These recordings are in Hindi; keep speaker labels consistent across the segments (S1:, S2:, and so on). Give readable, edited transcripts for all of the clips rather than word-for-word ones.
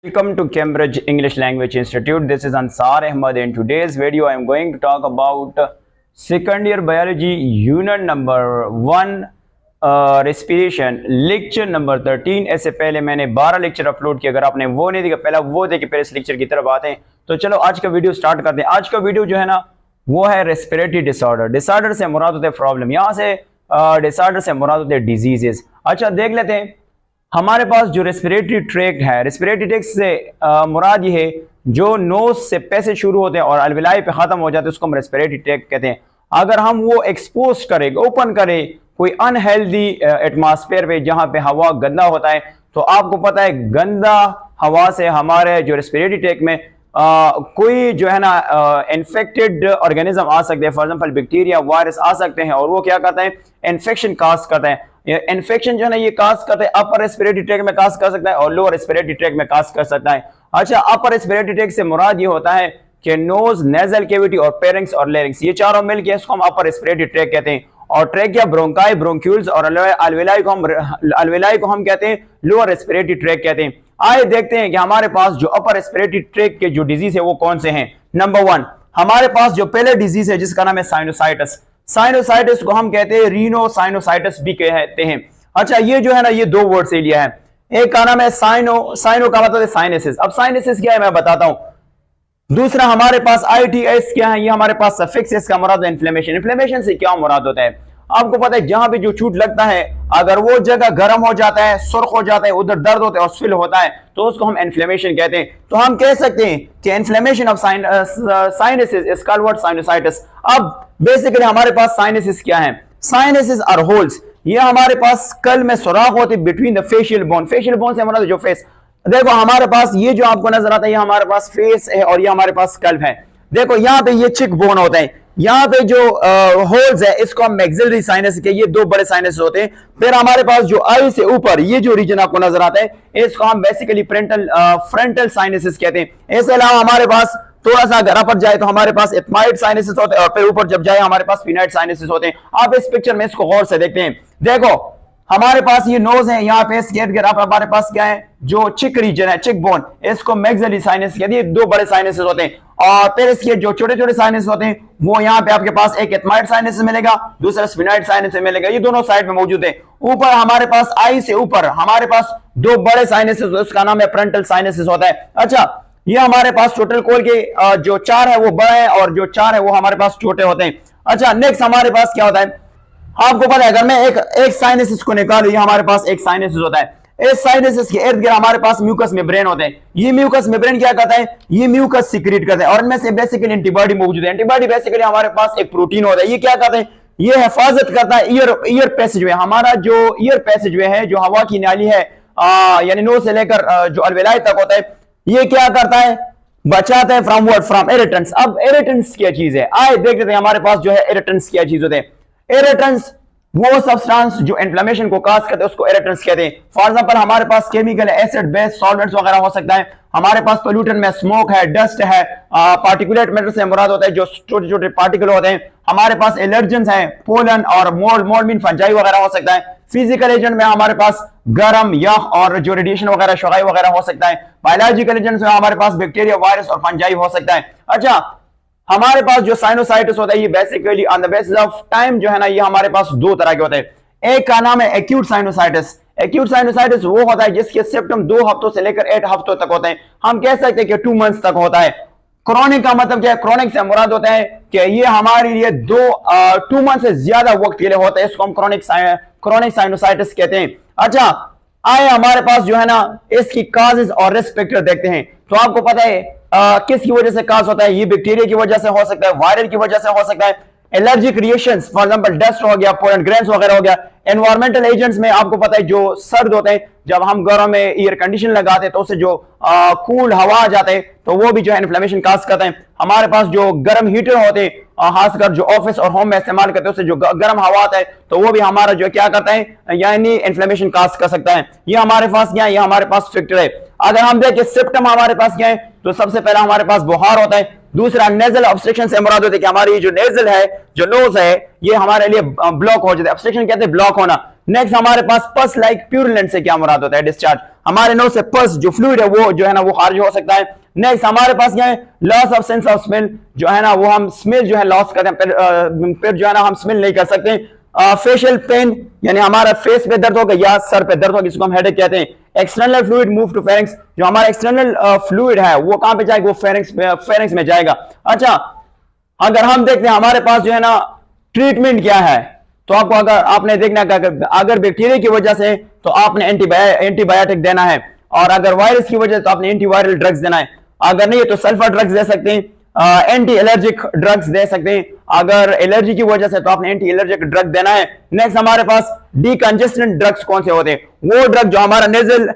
S1: Welcome to Cambridge English Language Institute. This is Ansar Ahmad. In today's video, I am going to talk about second year biology unit number 1 respiration lecture number 13. ऐसे पहले मैंने 12 लेक्चर अपलोड किया, अगर आपने वो नहीं देखा पहला वो देखे, पहले इस लेक्चर की तरफ आते हैं। तो चलो आज का वीडियो स्टार्ट करते हैं। आज का वीडियो जो है ना वो है रेस्पिरेटरी डिसऑर्डर। डिसऑर्डर से मुराद होते हैं प्रॉब्लम, यहाँ से डिसऑर्डर से मुराद होते हैं डिजीजेस। अच्छा देख लेते हैं, हमारे पास जो रेस्पिरेटरी ट्रैक्ट है, रेस्पिरेटरी ट्रैक्ट से मुराद ये है जो नोज से पैसे शुरू होते हैं और अलविलाई पे खत्म हो जाते हैं, उसको हम रेस्पिरेटरी ट्रैक्ट कहते हैं। अगर हम वो एक्सपोज करें, ओपन करें कोई अनहेल्दी एटमॉस्फेयर पे जहां पे हवा गंदा होता है, तो आपको पता है गंदा हवा से हमारे जो रेस्पिरेटरी ट्रैक्ट में कोई जो है ना इन्फेक्टेड ऑर्गेनिज्म आ सकते हैं। फॉर एग्जांपल बैक्टीरिया, वायरस आ सकते हैं और वो क्या करते हैं, इन्फेक्शन काज करते हैं। इन्फेक्शन जो है ना ये काज करते हैं, अपर रेस्पिरेटरी ट्रैक्ट में काज कर सकता है और लोअर रेस्पिरेटरी ट्रैक्ट में काज कर सकता है। अच्छा, अपर रेस्पिरेटरी ट्रैक्ट से मुराद ये होता है कि नोज, नेजल कैविटी और पेरिंग्स और लेरिंग्स, ये चारों मिलकर इसको हम अपर रेस्पिरेटरी ट्रैक्ट कहते हैं। और ट्रैकिया, ब्रोंकाई, ब्रोंक्यूल्स और अलवेलाई को हम कहते हैं लोअर रेस्पिरेटरी ट्रैक्ट कहते हैं। आइए देखते हैं कि हमारे पास जो अपर रेस्पिरेटरी ट्रैक्ट के जो डिजीज है वो कौन से हैं। नंबर 1, हमारे पास जो पहले डिजीज है जिसका नाम है साइनोसाइटिस। साइनोसाइटिस को हम कहते हैं रीनोसाइनोसाइटिस भी कहते हैं। अच्छा, ये जो है ना ये दो वर्ड से लिया है। एक का नाम है साइनो का मतलब है साइनेसिस। अब साइनेसिस क्या है मैं बताता हूं। दूसरा हमारे पास आईटीएस क्या है, ये हमारे पास सफिक्स, इसका मुराद है इन्फ्लेमेशन। इन्फ्लेमेशन से क्या मुराद होता है, आपको पता है जहां पे जो चोट लगता है अगर वो जगह गर्म हो जाता है, सुर्ख हो जाता है, उधर दर्द होता है और स्विल होता है, तो उसको हम इन्फ्लेमेशन कहते हैं। तो हम कह सकते हैं कि inflammation of sinensis is called what, sinusitis. अब बेसिकली हमारे पास साइनेसिस क्या है, साइनेसिस आर होल्स, ये हमारे पास स्कल में सुराख होते between the facial bone. Facial bone से हमारा जो फेस, देखो हमारे पास ये जो आपको नजर आता है ये हमारे पास फेस है और ये हमारे पास स्कल है। देखो यहाँ पे ये चिक बोन होता है, यहाँ पे जो होल्स है इसको हम मैक्सिलरी साइनस के, ये दो बड़े साइनस होते हैं। फिर हमारे पास जो आई से ऊपर ये जो रीजन आपको नजर आता है इसको हम बेसिकली फ्रंटल साइनसिस कहते हैं। इसके अलावा हमारे पास थोड़ा सा अगर ऊपर जाए तो हमारे पास एथमाइड साइनसिस होते हैं और फिर ऊपर जब जाए हमारे पास फिनाइड साइनसिस होते हैं। आप इस पिक्चर में इसको गौर से देखते हैं, देखो हमारे पास ये नोज है, यहाँ पे हमारे पास क्या है, जो चिक रीजन है, चिक बोन, इसको मैक्सिलरी साइनस कहते हैं। दो बड़े साइनस होते हैं और फिर इसके जो छोटे छोटे साइनस होते हैं वो यहाँ पे आपके पास एक एथमाइड साइनस से मिलेगा, दूसरा स्फिनाइड साइनस से मिलेगा, ये दोनों साइड में मौजूद है। ऊपर हमारे पास आई से ऊपर हमारे पास दो बड़े साइनस, उसका नाम है फ्रंटल साइनसिस होता है। अच्छा, ये हमारे पास टोटल कोल के जो 4 है वो बड़े हैं और जो 4 है वो हमारे पास छोटे होते हैं। अच्छा, नेक्स्ट हमारे पास क्या होता है, आपको पता है अगर मैं एक साइनसिस को निकालूं, ये हमारे पास एक साइनसिस होता है। इस साइनसिस के इर्द गिर्द हमारे पास म्यूकस मेम्ब्रेन होते हैं। ये म्यूकस मेम्ब्रेन क्या करता है, ये म्यूकस सीक्रेट करता है और इनमें से बेसिकली एंटीबॉडी मौजूद है। एंटीबॉडी बेसिकली हमारे पास एक प्रोटीन होता है, ये क्या करते हैं, ये हिफाजत करता है ईयर पैसेजवे, हमारा जो ईयर पैसेजवे है, जो हवा की नाली है यानी नोज से लेकर जो अलवेलाई तक होता है, ये क्या करता है, बचाता है फ्रॉम इरिटेंट्स। अब इरिटेंट्स क्या चीज है, आए देख लेते हैं हमारे पास जो है इरिटेंट्स क्या चीज होते हैं। इरिटेंट्स वो सब्सटेंस जो इन्फ्लेमेशन को काज करते हैं उसको इरिटेंट्स कहते हैं। फॉर एग्जांपल हमारे पास केमिकल एसिड, बेस, सॉल्वेंट्स वगैरह हो सकता है। हमारे पास पोल्यूटेंट में स्मोक है, डस्ट है, पार्टिकुलेट मैटर से मुराद होता है जो छोटे छोटे पार्टिकल होते हैं। हमारे पास एलर्जेंस हैं, पोलन और मोल्ड मीन फंजाई वगैरह हो सकता है। फिजिकल एजेंट में हमारे पास गर्म, यख और जो रेडिएशन वगैरह, शगाई वगैरह हो सकता है। बायोलॉजिकल एजेंट्स में हमारे पास बैक्टीरिया, वायरस और फंजाई हो सकता है। अच्छा, हमारे पास जो साइनोसाइटिस होता है ये basically on the basis of time जो है ना, ये हमारे पास दो तरह के होते हैं। एक का नाम है एक्यूट साइनोसाइटिस। एक्यूट साइनोसाइटिस वो होता है जिसके सिम्पटम 2 हफ्तों से लेकर 8 हफ्तों तक होते हैं। हम कह सकते हैं कि 2 मंथ्स तक होता है। क्रोनिक का मतलब क्या है, क्रोनिक से मुराद होता है कि ये हमारे लिए 2 मंथ से ज्यादा वक्त के लिए होता है, इसको हम क्रोनिक साइनोसाइटिस कहते हैं। अच्छा, आए हमारे पास जो है ना इसकी काजेस और रिस्क फैक्टर देखते हैं। तो आपको पता है किसकी वजह से काज होता है, ये बैक्टीरिया की वजह से हो सकता है, वायरल की वजह से हो सकता है, allergic reactions for example dust हो गया, पोलन ग्रेन्स वगैरह हो गया। एनवायरमेंटल एजेंट्स में आपको पता है जो सर्द होते हैं, जब हम घरों में एयर कंडीशन लगाते हैं तो उससे जो कूल हवा आ जाते हैं तो वो भी जो है इन्फ्लेमेशन काज करते हैं। हमारे पास जो गर्म हीटर होते हैं खासकर जो ऑफिस और होम में इस्तेमाल करते हैं उससे जो गर्म हवा आता है तो वो भी हमारा जो क्या करता है यानी इन्फ्लेमेशन काज कर सकता है। ये हमारे पास क्या है, ये हमारे पास फैक्टर है। अगर हम देखें सिम्पटम हमारे पास क्या है, तो सबसे पहला हमारे पास बुखार होता है। दूसरा नेजल ऑब्स्ट्रक्शन से मुराद होता है कि हमारी जो नेजल है, जो नोज है, ये हमारे लिए ब्लॉक हो जाता है। ऑब्स्ट्रक्शन कहते हैं ब्लॉक होना। नेक्स्ट हमारे पास पस लाइक प्यूरिलेंट से क्या मुराद होता है? डिस्चार्ज, हमारे नोज से पस जो फ्लूइड है वो जो है ना वो खारिज हो सकता है। नेक्स्ट हमारे पास क्या है? Loss of sense of smell, जो है ना वो हम स्मेल जो है लॉस करते हैं, फिर जो है ना हम स्मेल नहीं कर सकते। फेशियल पेन, यानी हमारा फेस पे दर्द होगा या सर पे दर्द होगा, जिसको हम हेडेक कहते हैं। External fluid move to pharynx, जो हमारा एक्सटर्नल फ्लूइड है वो कहां पे जाएगा? वो फेरिंक्स में जाएगा। अच्छा, अगर हम देखते हैं हमारे पास जो है ना ट्रीटमेंट क्या है, तो आपको अगर आपने देखना अगर बैक्टीरिया की वजह से तो आपने एंटीबायोटिक देना है, और अगर वायरस की वजह से तो आपने एंटीवायरल ड्रग्स देना है। अगर नहीं है तो सल्फर ड्रग्स दे सकते हैं, एंटी एलर्जिक ड्रग्स दे सकते हैं। अगर एलर्जी की वजह से तो आपने एंटी एलर्जिक ड्रग देना है। नेक्स्ट हमारे पास डीकंजेस्टेंट ड्रग्स कौन से होते हैं? वो ड्रग जो हमारा नेजल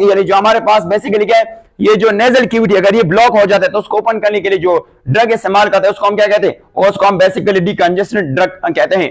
S1: यानी जो हमारे पास बेसिकली क्या है, ये जो नेजल कैविटी अगर ये ब्लॉक हो जाता है तो उसको ओपन करने के लिए जो ड्रग इस्तेमाल करते हैं उसको हम क्या कहते हैं? उसको हम बेसिकली डीकंजेस्टेंट ड्रग कहते हैं।